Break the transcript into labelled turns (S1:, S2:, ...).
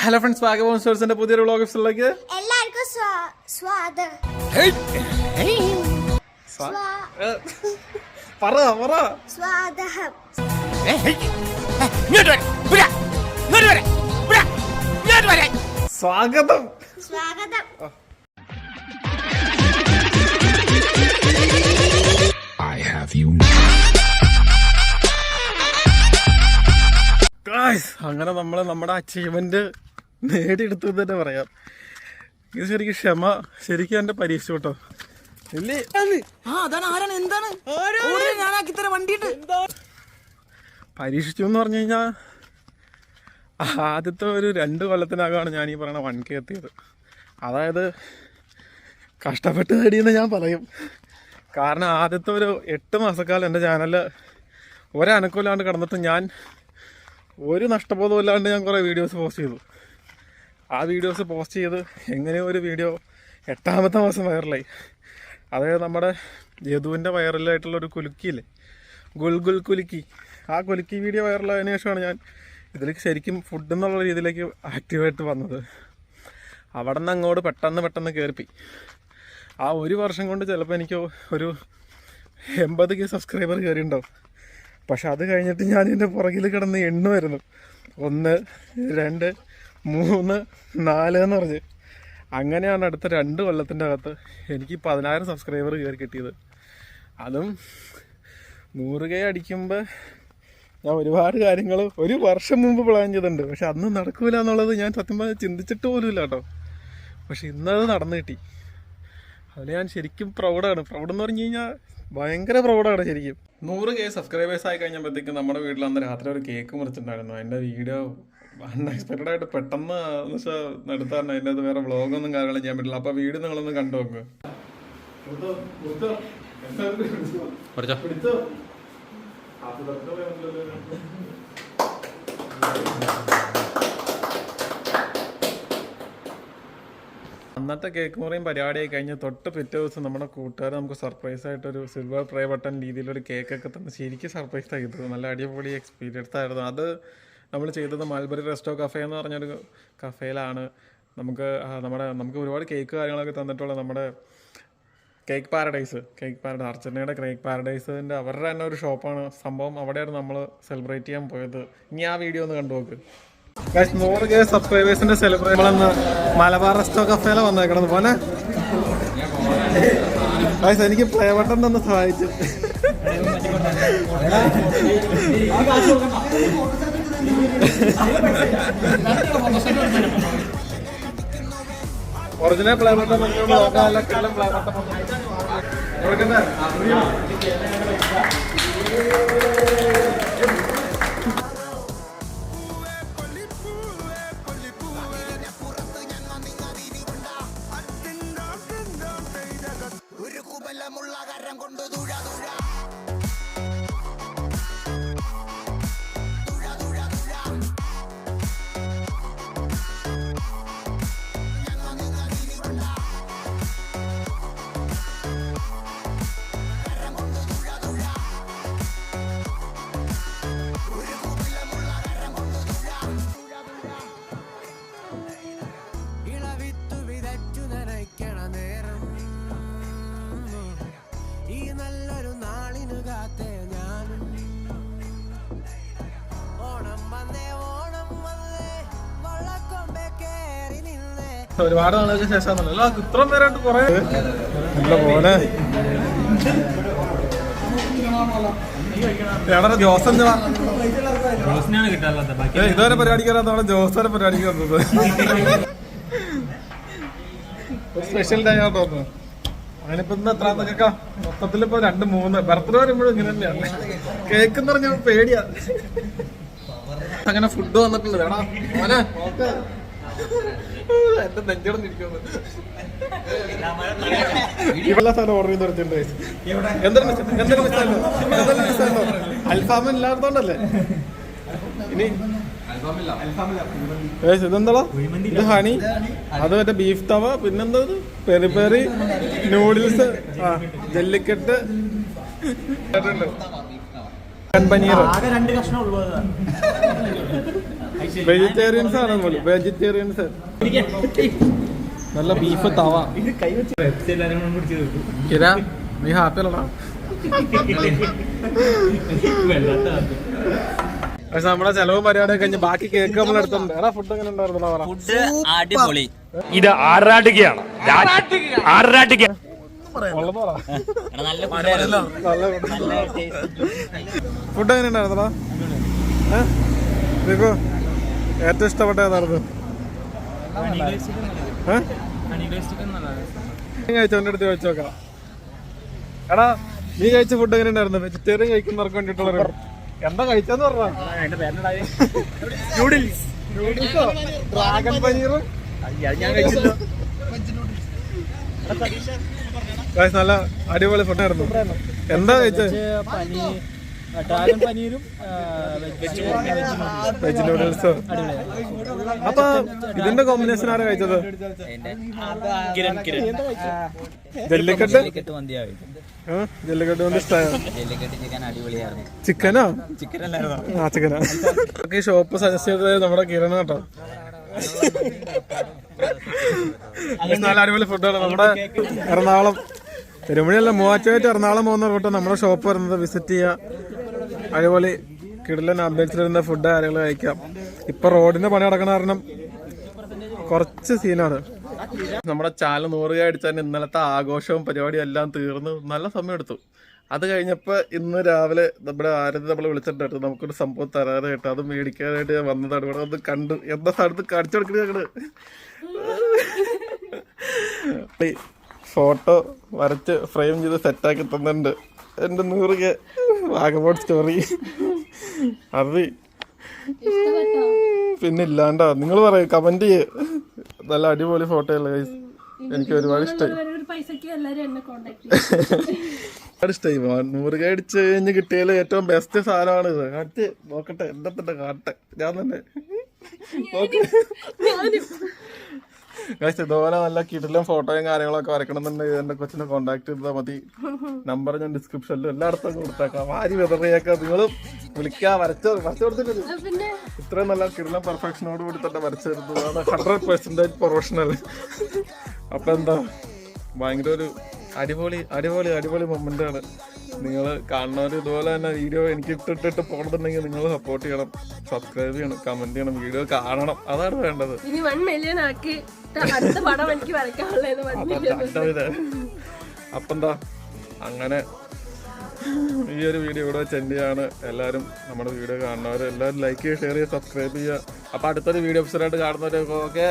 S1: Hello friends, വാഗബോൺ സ്റ്റോഴ്സിന്റെ പുതിയൊരു vlog എപ്പിസോഡിലേക്ക്
S2: എല്ലാവർക്കും സ്വാഗതം.
S1: അങ്ങനെ നമ്മള് നമ്മുടെ അച്ചീവ്മെന്റ് നേടിയെടുത്തു തന്നെ പറയാം. ഇത് ശരിക്കും ക്ഷമ ശരിക്കും എന്റെ പരീക്ഷ കേട്ടോ. പരീക്ഷിച്ചു എന്ന് പറഞ്ഞു കഴിഞ്ഞാൽ ആദ്യത്തെ ഒരു 2 കൊല്ലത്തിനകമാണ് ഞാൻ ഈ പറയുന്ന 1K എത്തിയത്. അതായത് കഷ്ടപ്പെട്ട് നേടിയെന്ന് ഞാൻ പറയും. കാരണം ആദ്യത്തെ ഒരു 8 മാസക്കാലം എൻ്റെ ചാനലിൽ ഒരനക്കമില്ലാണ്ട് കിടന്നിട്ട് ഞാൻ ഒരു നഷ്ടബോധവും ഇല്ലാണ്ട് ഞാൻ കുറേ വീഡിയോസ് പോസ്റ്റ് ചെയ്തു. ആ വീഡിയോസ് പോസ്റ്റ് ചെയ്ത് എങ്ങനെയോ ഒരു വീഡിയോ 8ാമത്തെ മാസം വൈറലായി. അതായത് നമ്മുടെ യദുവിൻ്റെ വൈറലായിട്ടുള്ളൊരു കുലുക്കിയില്ലേ, ഗുൽഗുൽ കുലുക്കി, ആ കുലുക്കി വീഡിയോ വൈറലായതിനു ശേഷമാണ് ഞാൻ ഇതിലേക്ക് ശരിക്കും ഫുഡ് എന്നുള്ള രീതിയിലേക്ക് ആക്റ്റീവായിട്ട് വന്നത്. അവിടെ നിന്ന് അങ്ങോട്ട് പെട്ടെന്ന് കയറിപ്പോയി. ആ ഒരു വർഷം കൊണ്ട് ചിലപ്പോൾ എനിക്ക് ഒരു 80K സബ്സ്ക്രൈബർ കയറിയിട്ടുണ്ടാവും. പക്ഷെ അത് കഴിഞ്ഞിട്ട് ഞാൻ എൻ്റെ പുറകിൽ കിടന്ന് എണ്ണുമായിരുന്നു. 1, 2, 3, 4 എന്ന് പറഞ്ഞ് അങ്ങനെയാണ് അടുത്ത 2 കൊല്ലത്തിൻ്റെ അകത്ത് എനിക്ക് 10,000 സബ്സ്ക്രൈബർ കയറി കിട്ടിയത്. അതും 100K അടിക്കുമ്പോൾ ഞാൻ ഒരുപാട് കാര്യങ്ങൾ ഒരു വർഷം മുമ്പ് പ്ലാൻ ചെയ്തിട്ടുണ്ട്. പക്ഷെ അന്ന് നടക്കൂല എന്നുള്ളത് ഞാൻ സത്യം പറഞ്ഞാൽ ചിന്തിച്ചിട്ട് പോലും ഇല്ല കേട്ടോ. പക്ഷെ ഇന്നത് നടന്നു കിട്ടി. അതിൽ ഞാൻ ശരിക്കും പ്രൗഡാണ്. പ്രൗഡെന്ന് പറഞ്ഞു കഴിഞ്ഞാൽ ഭയങ്കര പ്രൗഡാണ് ശരിക്കും. 100K സബ്സ്ക്രൈബേഴ്സ് ആയി കഴിഞ്ഞപ്പോഴത്തേക്കും നമ്മുടെ വീട്ടിൽ അന്ന് രാത്രി ഒരു കേക്ക് മുറിച്ചിട്ടുണ്ടായിരുന്നു. അതിൻ്റെ വീഡിയോ അൺഎക്സ്പെക്റ്റഡ് ആയിട്ട് പെട്ടെന്ന് എന്ന് വെച്ചാൽ നടത്താറുണ്ട്. അതിൻ്റെ അത് വേറെ വ്ളോഗൊന്നും കാര്യങ്ങളും ചെയ്യാൻ പറ്റില്ല. അപ്പോൾ വീഡിയോ നിങ്ങളൊന്ന് കണ്ടു നോക്കുക. അന്നത്തെ കേക്ക് മുറിയും പരിപാടിയായി കഴിഞ്ഞ് തൊട്ട് പിറ്റേ ദിവസം നമ്മുടെ കൂട്ടുകാർ നമുക്ക് സർപ്രൈസ് ആയിട്ടൊരു സിൽവർ പ്രേ ബട്ടൺ രീതിയിലൊരു കേക്കൊക്കെ തന്ന് ശരിക്കും സർപ്രൈസ് ആക്കിയത്. നല്ല അടിപൊളി എക്സ്പീരിയൻസ് ആയിരുന്നു. അത് നമ്മൾ ചെയ്തത് മൾബറി റെസ്റ്റോ കഫേ എന്ന് പറഞ്ഞൊരു കഫേയിലാണ്. നമുക്ക് ഒരുപാട് കേക്ക് കാര്യങ്ങളൊക്കെ തന്നിട്ടുള്ള നമ്മുടെ കേക്ക് പാരഡൈസ് അർച്ചനയുടെ കേക്ക് പാരഡൈസിൻ്റെ അവരുടെ തന്നെ ഒരു ഷോപ്പാണ് സംഭവം. അവിടെയാണ് നമ്മൾ സെലിബ്രേറ്റ് ചെയ്യാൻ പോയത്. ഇനി ആ വീഡിയോ ഒന്ന് കണ്ടു നോക്ക്. 100K സബ്സ്ക്രൈബേഴ്സിന്റെ സെലിബ്രേഷൻ മലബാർ റെസ്റ്റോ കഫേല വന്നേക്കണത് പോലെ എനിക്ക് പ്ലേ ബട്ടൺ തന്നെ സഹായിച്ചു. ഒറിജിനൽ പ്ലേ ബട്ടൺ നോക്കാൻ പ്ലേ ബട്ടൺ ഒരുപാട് നാളുകൾക്ക് ശേഷമാണല്ലോ ഇത്ര നേരമായിട്ട് കുറെ പോലെ ജോസൻ ഇതുവരെ പരിപാടിക്ക് വരാത്തതാണ് ജോസനെ പരിപാടിക്ക് വന്നത്. സ്പെഷ്യൽ ഡേ ആണെന്ന് തോന്നുന്നു. അതിനിപ്പോ ഇന്ന് എത്രാന്നൊക്കെ മൊത്തത്തിലിപ്പോ 2, 3 ബർത്ത്ഡേ വരുമ്പോഴും ഇങ്ങനെ തന്നെയാണ്. കേക്ക് എന്ന് പറഞ്ഞാൽ പേടിയാ. അങ്ങനെ ഫുഡ് വന്നിട്ടുള്ളത് എടാ മോനെ എന്റെ നെഞ്ചോടന്നിരിക്കുന്നു. എല്ലാ സ്ഥലം ഓർഡർ ചെയ്ത് വെച്ചിട്ടുണ്ട്. അൽഫാം ഇല്ലാത്തതുകൊണ്ടല്ലേ ഇനി ഇതെന്താ ഇത് ഹണി, അത് മറ്റേ ബീഫ് തവ, പിന്നെന്താ peri peri noodles, Jallikattu, paneer. Vegetarians ആണ് നമ്മൾ, വെജിറ്റേറിയൻസ്. നല്ല ബീഫ് തവ. കിര, നീ ഹാപ്പി അല്ലടാ? പക്ഷെ നമ്മുടെ ചെലവും പരിപാടിയൊക്കെ കഴിഞ്ഞ് ബാക്കി കേക്ക് നമ്മൾ എടുത്തിട്ടുണ്ട്. എടാ ഫുഡ് എങ്ങനെ ഉണ്ടായിരുന്നു?
S3: ഫുഡ് അടിപൊളി.
S4: ഇത് ആറാട്ടുകയാണ്. ആറാട്ടുക
S1: ഫുഡ് എങ്ങനെ ഉണ്ടായിരുന്നടാ? ദീപു ഏറ്റവും ഇഷ്ടപ്പെട്ട ഏതായിരുന്നു? കഴിച്ചവന്റെ അടുത്ത് ചോദിച്ചു നോക്കാം. എടാ നീ കഴിച്ച ഫുഡ് എങ്ങനെ ഉണ്ടായിരുന്നു? വെജിറ്റേറിയൻ കഴിക്കുന്നവർക്ക് വേണ്ടിട്ടുള്ള എന്താ കഴിച്ചെന്ന് പറഞ്ഞോ? നൂഡിൽസോ ഡ്രാഗൺ പനീറും നല്ല അടിപൊളി ഫുഡായിരുന്നു. എന്താ കഴിച്ചത്?
S3: ഡ്രാഗൺ പനീരും
S1: വെജ് നൂഡിൽസോ. അപ്പൊ ഇതിന്റെ കോമ്പിനേഷൻ ആരാ കഴിച്ചത്? ജല്ലിക്കെട്ട് ജല്ലിക്കെട്ട് കൊണ്ട് ഇഷ്ടമായോ? ചിക്കനോ? ആ ചിക്കനാ. ഈ ഷോപ്പ് സജസ്റ്റ് ചെയ്തത് നമ്മുടെ കിരണ കേട്ടോ. നല്ല അടിപൊളി ഫുഡാണ്. നമ്മുടെ എറണാകുളം പെരുമണിയല്ല, മൂവാറ്റുപുഴ എറണാകുളം പോകുന്ന റൂട്ട് നമ്മുടെ ഷോപ്പ് വരുന്നത്. വിസിറ്റ് ചെയ്യുക. അടിപൊളി കിടിലൻ ആംബുലൻസിലിരുന്ന ഫുഡ് കാര്യങ്ങൾ കഴിക്കാം. ഇപ്പൊ റോഡിന്റെ പണി നടക്കണ കാരണം കുറച്ച് സീനാണ്. നമ്മുടെ ചാനൽ 100K അടിച്ചാൽ ഇന്നലത്തെ ആഘോഷവും പരിപാടിയും എല്ലാം തീർന്നു. നല്ല സമയം എടുത്തു. അത് കഴിഞ്ഞപ്പോൾ ഇന്ന് രാവിലെ നമ്മുടെ ആരതി നമ്മൾ വിളിച്ചിട്ടുണ്ടായിരുന്നു, നമുക്കൊരു സംഭവം തരാനായിട്ട്. അത് മേടിക്കാനായിട്ട് ഞാൻ വന്നതാണ്. ഇവിടെ വന്ന് കണ്ടു. എന്താ സ്ഥലത്ത് കാണിച്ചു കൊടുക്കുന്നത് ഞങ്ങള്. ഫോട്ടോ വരച്ച് ഫ്രെയിം ചെയ്ത് സെറ്റാക്കി തന്നിട്ടുണ്ട്. എൻ്റെ 100K വാഗബോട്ട് സ്റ്റോറി. അത് പിന്നെ ഇല്ലാണ്ടാ. നിങ്ങൾ പറയും, കമന്റ് ചെയ്യ്. നല്ല അടിപൊളി ഫോട്ടോ അല്ലേ ഗൈസ്? എനിക്ക് ഒരുപാട് ഇഷ്ടമായി. ഇഷ്ടമായി. 100K അടിച്ച് കഴിഞ്ഞ് കിട്ടിയാൽ ഏറ്റവും ബെസ്റ്റ് സാധനമാണ് ഇത്. കാണിച്ച് നോക്കട്ടെ, എന്താ തന്നെ കാട്ടെ. ഞാൻ തന്നെ ഇതുപോലെ നല്ല കിടിലും ഫോട്ടോയും കാര്യങ്ങളൊക്കെ വരക്കണമെന്നുണ്ടെങ്കിൽ എന്റെ കൊച്ചിനെ കോൺടാക്ട് ചെയ്താൽ മതി. നമ്പർ ഞാൻ ഡിസ്ക്രിപ്ഷനിലും എല്ലായിടത്തും കൊടുത്തേക്കാം. ആര് വെതറിയേക്കാം. നിങ്ങളും വിളിക്കാ. വരച്ചു കൊടുത്തിട്ടില്ല. ഇത്രയും നല്ല കിടിലം പെർഫെക്ഷനോട് കൂടി തന്നെ വരച്ചു തരുന്നതാണ്. 100% പ്രൊഫഷണൽ. അപ്പൊ എന്താ, ഭയങ്കര ഒരു അടിപൊളി അടിപൊളി അടിപൊളി മൊമെന്റ് ആണ്. നിങ്ങൾ കാണുന്നവർ ഇതുപോലെ തന്നെ വീഡിയോ എനിക്ക് ഇട്ടിട്ട് പോകണമെന്നുണ്ടെങ്കിൽ നിങ്ങൾ സപ്പോർട്ട് ചെയ്യണം, സബ്സ്ക്രൈബ് ചെയ്യണം, കമന്റ് ചെയ്യണം, വീഡിയോ കാണണം. അതാണ് വേണ്ടത്. അപ്പൊ എന്താ, അങ്ങനെ ഈ ഒരു വീഡിയോ ഇവിടെ ചെണ്ടിയാണ്. എല്ലാവരും നമ്മുടെ വീഡിയോ കാണുന്നവർ എല്ലാവരും ലൈക്ക് ചെയ്യുക, ഷെയർ ചെയ്യുക, സബ്സ്ക്രൈബ് ചെയ്യുക. അപ്പൊ അടുത്തൊരു വീഡിയോ എപ്പിസോഡായിട്ട് കാണുന്നവരൊക്കെ ഓക്കെ.